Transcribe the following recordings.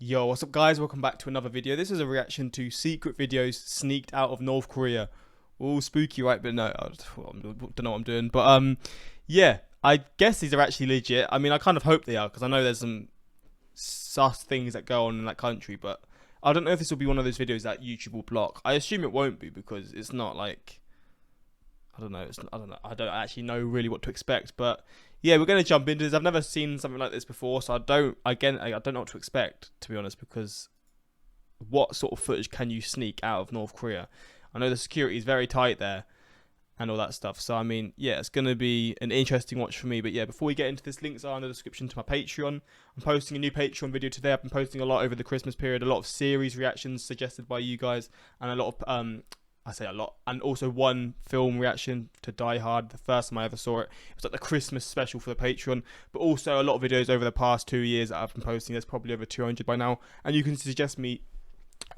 Yo, what's up guys? Welcome back to another video. This is a reaction to secret videos sneaked out of North Korea. All spooky, right? But no, I don't know what I'm doing. But yeah, I guess these are actually legit. I mean, I kind of hope they are because I know there's some sus things that go on in that country. But I don't know if this will be one of those videos that YouTube will block. I assume it won't be because it's not like, I don't know. I don't actually know really what to expect. But yeah, we're gonna jump into this. I've never seen something like this before, so I don't know what to expect, to be honest. Because what sort of footage can you sneak out of North Korea? I know the security is very tight there and all that stuff. So I mean, yeah, it's gonna be an interesting watch for me. But yeah, before we get into this, links are in the description to my Patreon. I'm posting a new Patreon video today. I've been posting a lot over the Christmas period. A lot of series reactions suggested by you guys, and a lot of I say a lot, and also one film reaction to Die Hard. The first time I ever saw it, it was like the Christmas special for the Patreon. But also a lot of videos over the past 2 years that I've been posting. There's probably over 200 by now, and you can suggest me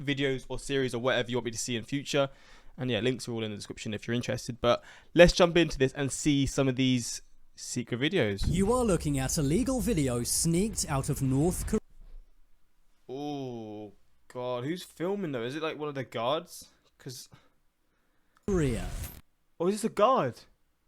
videos or series or whatever you want me to see in future. And yeah, links are all in the description if you're interested. But let's jump into this and see some of these secret videos. You are looking at illegal video sneaked out of North Korea. Oh god, who's filming though? Is it like one of the guards? Because oh, is this a guard?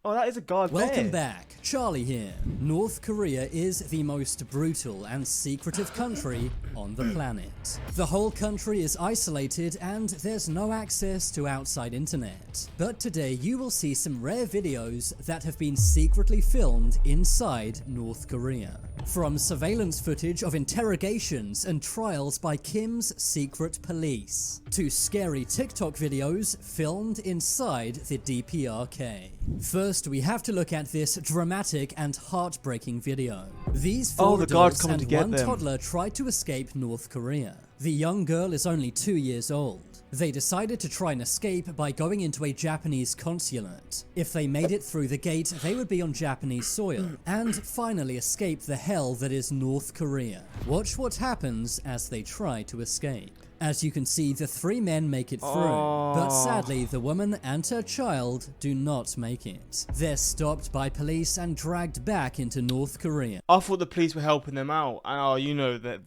Oh, that is a guard. Welcome there. back, Charlie here. North Korea is the most brutal and secretive country on the planet. The whole country is isolated and there's no access to outside internet. But today you will see some rare videos that have been secretly filmed inside North Korea. From surveillance footage of interrogations and trials by Kim's secret police, to scary TikTok videos filmed inside the DPRK. First, we have to look at this dramatic and heartbreaking video. These four adults and one toddler tried to escape North Korea. The young girl is only 2 years old. They decided to try and escape by going into a Japanese consulate. If they made it through the gate, they would be on Japanese soil, and finally escape the hell that is North Korea. Watch what happens as they try to escape. As you can see, the three men make it through, but sadly the woman and her child do not make it. They're stopped by police and dragged back into North Korea. I thought the police were helping them out, and you know that.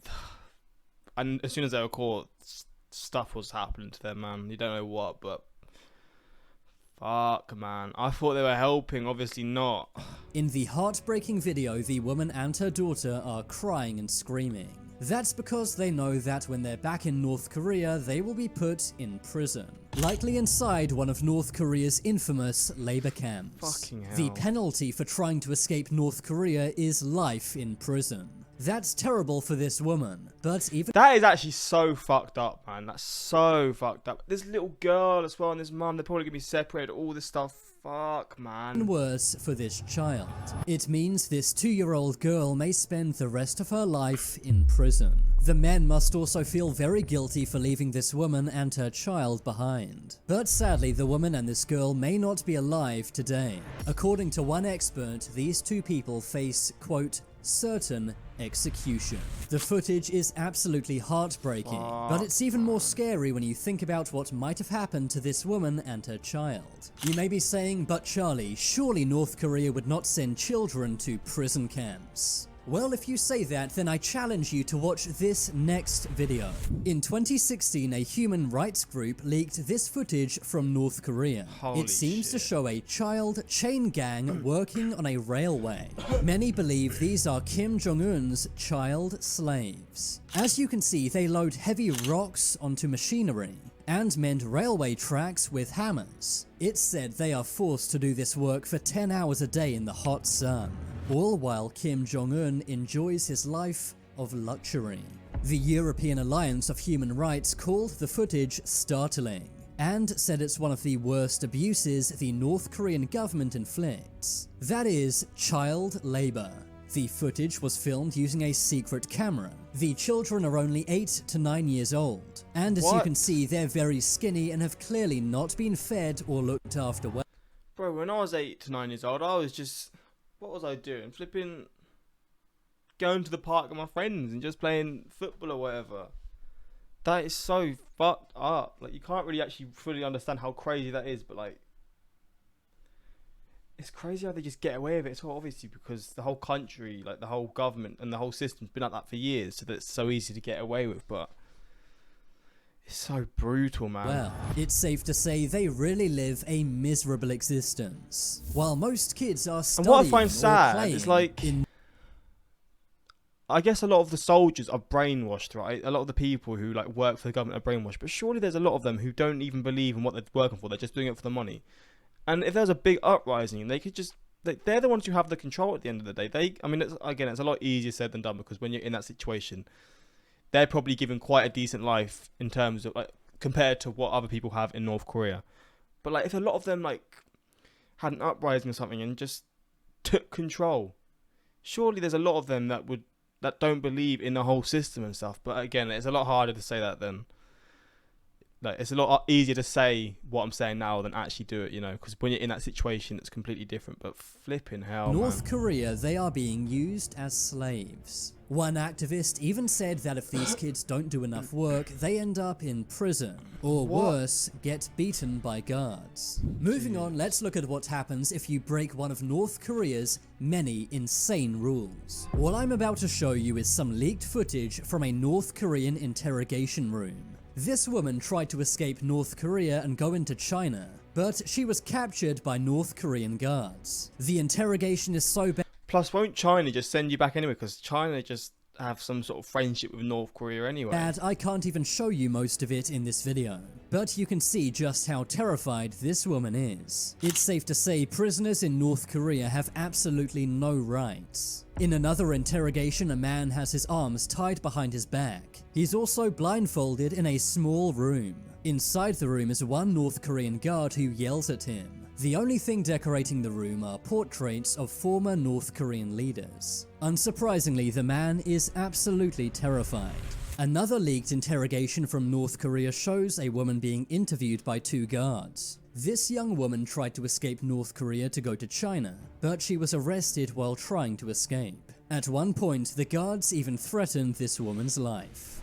And as soon as they were caught, stuff was happening to them, man. You don't know what, but fuck, man. I thought they were helping, obviously not. In the heartbreaking video, the woman and her daughter are crying and screaming. That's because they know that when they're back in North Korea, they will be put in prison. Likely inside one of North Korea's infamous labor camps. Fucking hell. The penalty for trying to escape North Korea is life in prison. That's terrible for this woman, but even that is actually so fucked up, man. That's so fucked up. This little girl as well and this mum, they're probably gonna be separated, all this stuff. Fuck, man. Worse for this child. It means this 2-year-old girl may spend the rest of her life in prison. The men must also feel very guilty for leaving this woman and her child behind. But sadly, the woman and this girl may not be alive today. According to one expert, these two people face, quote, certain execution. The footage is absolutely heartbreaking, but it's even more scary when you think about what might have happened to this woman and her child. You may be saying, but Charlie, surely North Korea would not send children to prison camps. Well, if you say that, then I challenge you to watch this next video. In 2016, a human rights group leaked this footage from North Korea. It seems to show a child chain gang working on a railway. Many believe these are Kim Jong-un's child slaves. As you can see, they load heavy rocks onto machinery and mend railway tracks with hammers. It's said they are forced to do this work for 10 hours a day in the hot sun, all while Kim Jong-un enjoys his life of luxury. The European Alliance of Human Rights called the footage startling and said it's one of the worst abuses the North Korean government inflicts. That is, child labor. The footage was filmed using a secret camera. The children are only 8 to 9 years old, and as you can see, they're very skinny and have clearly not been fed or looked after well. Bro, when I was 8 to 9 years old, I was just, what was I doing? Flipping, going to the park with my friends and just playing football or whatever. That is so fucked up. Like, you can't really actually fully understand how crazy that is, but like, it's crazy how they just get away with it. It's all obviously because the whole country, like the whole government and the whole system's been like that for years, so that it's so easy to get away with. But it's so brutal, man. Well, it's safe to say they really live a miserable existence. While most kids are And studying what I find or sad playing is like, I guess a lot of the soldiers are brainwashed, right? A lot of the people who like work for the government are brainwashed, but surely there's a lot of them who don't even believe in what they're working for. They're just doing it for the money. And if there's a big uprising, they could just, they're the ones who have the control at the end of the day. I mean, it's a lot easier said than done, because when you're in that situation, they're probably given quite a decent life in terms of like compared to what other people have in North Korea. But like if a lot of them like had an uprising or something and just took control, surely there's a lot of them that don't believe in the whole system and stuff. But again, it's a lot harder to say that than, like, it's a lot easier to say what I'm saying now than actually do it, you know, because when you're in that situation, it's completely different. But flipping hell, North man. Korea, they are being used as slaves. One activist even said that if these kids don't do enough work, they end up in prison, or worse, get beaten by guards. Moving on, let's look at what happens if you break one of North Korea's many insane rules. What I'm about to show you is some leaked footage from a North Korean interrogation room. This woman tried to escape North Korea and go into China, but she was captured by North Korean guards. The interrogation is so bad. Plus, won't China just send you back anyway? Because China just have some sort of friendship with North Korea anyway. I can't even show you most of it in this video, but you can see just how terrified this woman is. It's safe to say prisoners in North Korea have absolutely no rights. In another interrogation, a man has his arms tied behind his back. He's also blindfolded in a small room. Inside the room is one North Korean guard who yells at him. The only thing decorating the room are portraits of former North Korean leaders. Unsurprisingly, the man is absolutely terrified. Another leaked interrogation from North Korea shows a woman being interviewed by two guards. This young woman tried to escape North Korea to go to China, but she was arrested while trying to escape. At one point, the guards even threatened this woman's life.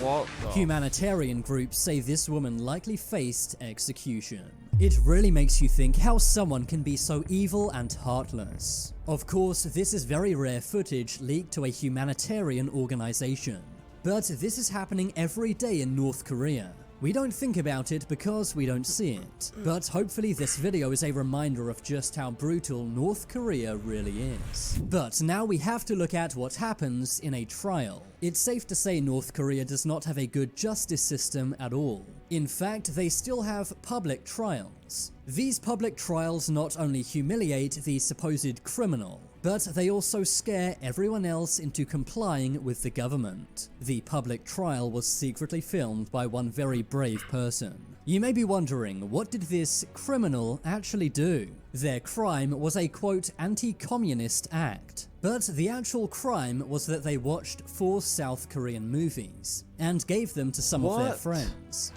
What the? Humanitarian groups say this woman likely faced execution. It really makes you think how someone can be so evil and heartless. Of course, this is very rare footage leaked to a humanitarian organization. But this is happening every day in North Korea. We don't think about it because we don't see it, but hopefully this video is a reminder of just how brutal North Korea really is. But now we have to look at what happens in a trial. It's safe to say North Korea does not have a good justice system at all. In fact, they still have public trials. These public trials not only humiliate the supposed criminal, but they also scare everyone else into complying with the government. The public trial was secretly filmed by one very brave person. You may be wondering, what did this criminal actually do? Their crime was a quote anti-communist act. But the actual crime was that they watched 4 South Korean movies and gave them to some of their friends.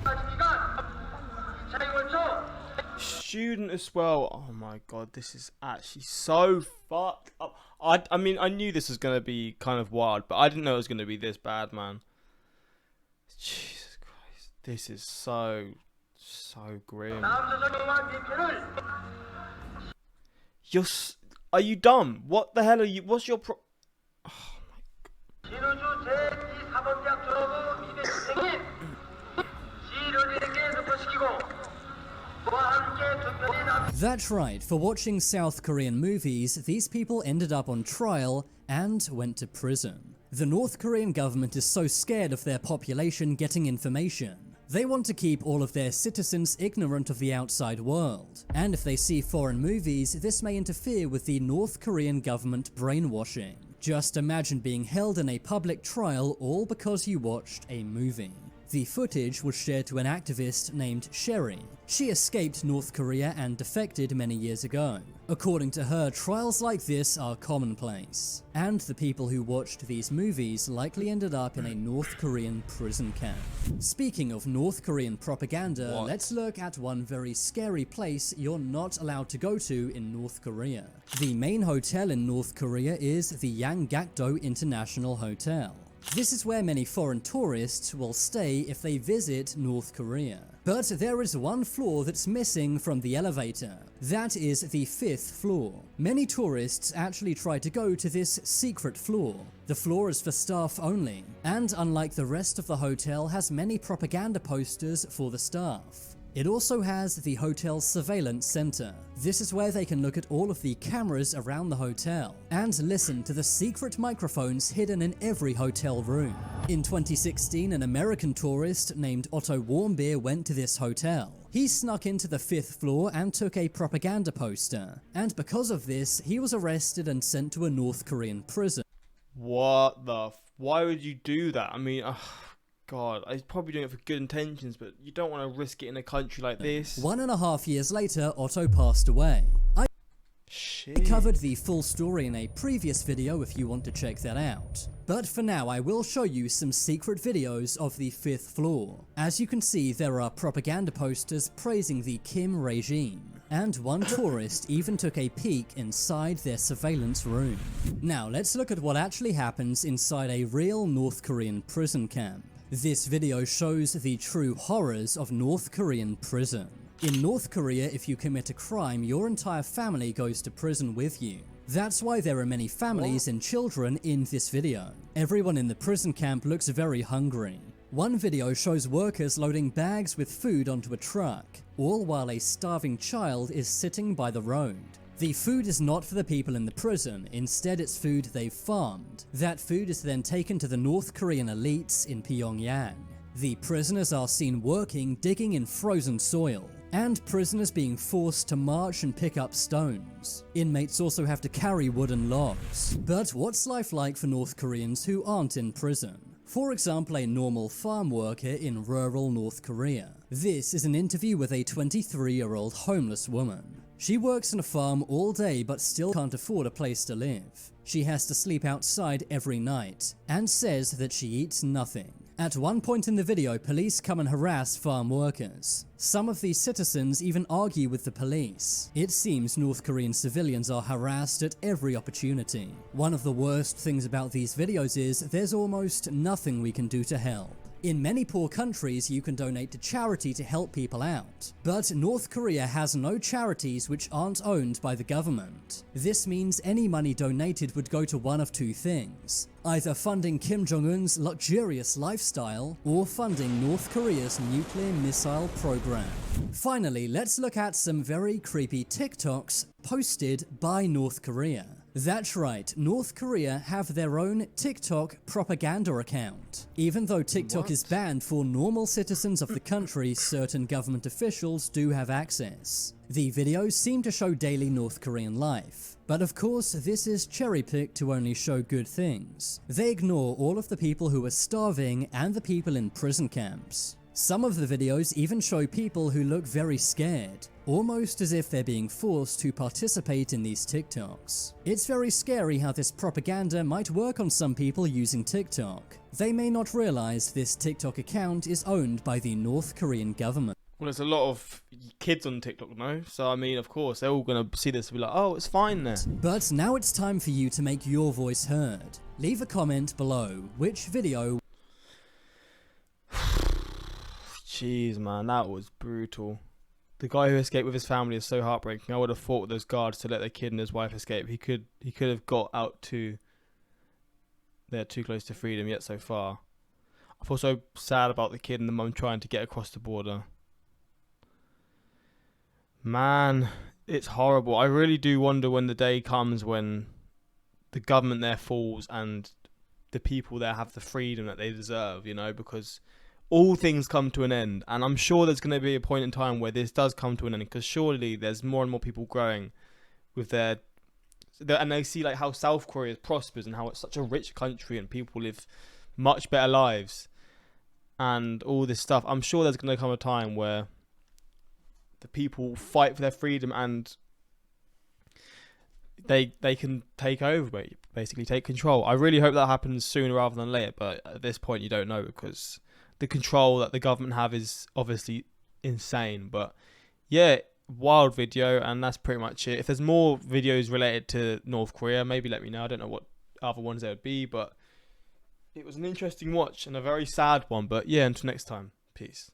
Student as well. Oh my god, this is actually so fucked up. I mean, I knew this was gonna be kind of wild, but I didn't know it was gonna be this bad, man. Jesus Christ, this is so grim. Are you dumb? What the hell are you? What's your Oh my That's right, for watching South Korean movies, these people ended up on trial and went to prison. The North Korean government is so scared of their population getting information. They want to keep all of their citizens ignorant of the outside world, and if they see foreign movies, this may interfere with the North Korean government brainwashing. Just imagine being held in a public trial all because you watched a movie. The footage was shared to an activist named Sherry. She escaped North Korea and defected many years ago. According to her, trials like this are commonplace, and the people who watched these movies likely ended up in a North Korean prison camp. Speaking of North Korean propaganda, let's look at one very scary place you're not allowed to go to in North Korea. The main hotel in North Korea is the Yanggakdo International Hotel. This is where many foreign tourists will stay if they visit North Korea. But there is one floor that's missing from the elevator. That is the 5th floor. Many tourists actually try to go to this secret floor. The floor is for staff only, and unlike the rest of the hotel, has many propaganda posters for the staff. It also has the hotel's surveillance center. This is where they can look at all of the cameras around the hotel and listen to the secret microphones hidden in every hotel room. In 2016, an American tourist named Otto Warmbier went to this hotel. He snuck into the 5th floor and took a propaganda poster, and because of this, he was arrested and sent to a North Korean prison. What the why would you do that? I mean, God, he's probably doing it for good intentions, but you don't want to risk it in a country like this. 1.5 years later, Otto passed away. I covered the full story in a previous video if you want to check that out. But for now, I will show you some secret videos of the 5th floor. As you can see, there are propaganda posters praising the Kim regime. And one tourist even took a peek inside their surveillance room. Now, let's look at what actually happens inside a real North Korean prison camp. This video shows the true horrors of North Korean prison. In North Korea, if you commit a crime, your entire family goes to prison with you. That's why there are many families and children in this video. Everyone in the prison camp looks very hungry. One video shows workers loading bags with food onto a truck, all while a starving child is sitting by the road. The food is not for the people in the prison, instead it's food they've farmed. That food is then taken to the North Korean elites in Pyongyang. The prisoners are seen working, digging in frozen soil, and prisoners being forced to march and pick up stones. Inmates also have to carry wooden logs. But what's life like for North Koreans who aren't in prison? For example, a normal farm worker in rural North Korea. This is an interview with a 23-year-old homeless woman. She works on a farm all day but still can't afford a place to live. She has to sleep outside every night and says that she eats nothing. At one point in the video, police come and harass farm workers. Some of these citizens even argue with the police. It seems North Korean civilians are harassed at every opportunity. One of the worst things about these videos is there's almost nothing we can do to help. In many poor countries, you can donate to charity to help people out. But North Korea has no charities which aren't owned by the government. This means any money donated would go to one of two things: either funding Kim Jong-un's luxurious lifestyle or funding North Korea's nuclear missile program. Finally, let's look at some very creepy TikToks posted by North Korea. That's right, North Korea have their own TikTok propaganda account. Even though TikTok is banned for normal citizens of the country, certain government officials do have access. The videos seem to show daily North Korean life. But of course, this is cherry-picked to only show good things. They ignore all of the people who are starving and the people in prison camps. Some of the videos even show people who look very scared, almost as if they're being forced to participate in these TikToks. It's very scary how this propaganda might work on some people using TikTok. They may not realize this TikTok account is owned by the North Korean government. Well, there's a lot of kids on TikTok now, so I mean, of course, they're all going to see this and be like, oh, it's fine there. But now it's time for you to make your voice heard. Leave a comment below which video. Jeez, man, that was brutal. The guy who escaped with his family is so heartbreaking. I would have fought with those guards to let their kid and his wife escape. He could have got out too. They're too close to freedom yet so far. I feel so sad about the kid and the mum trying to get across the border. Man, it's horrible. I really do wonder when the day comes when the government there falls and the people there have the freedom that they deserve, you know, because all things come to an end, and I'm sure there's going to be a point in time where this does come to an end, because surely there's more and more people growing with their and they see like how South Korea prospers and how it's such a rich country and people live much better lives, and all this stuff. I'm sure there's going to come a time where the people fight for their freedom and they can take over, basically take control. I really hope that happens sooner rather than later, but at this point you don't know, because the control that the government have is obviously insane. But yeah, wild video, and that's pretty much it. If there's more videos related to North Korea, maybe let me know. I don't know what other ones there would be, but it was an interesting watch and a very sad one. But yeah, until next time, peace.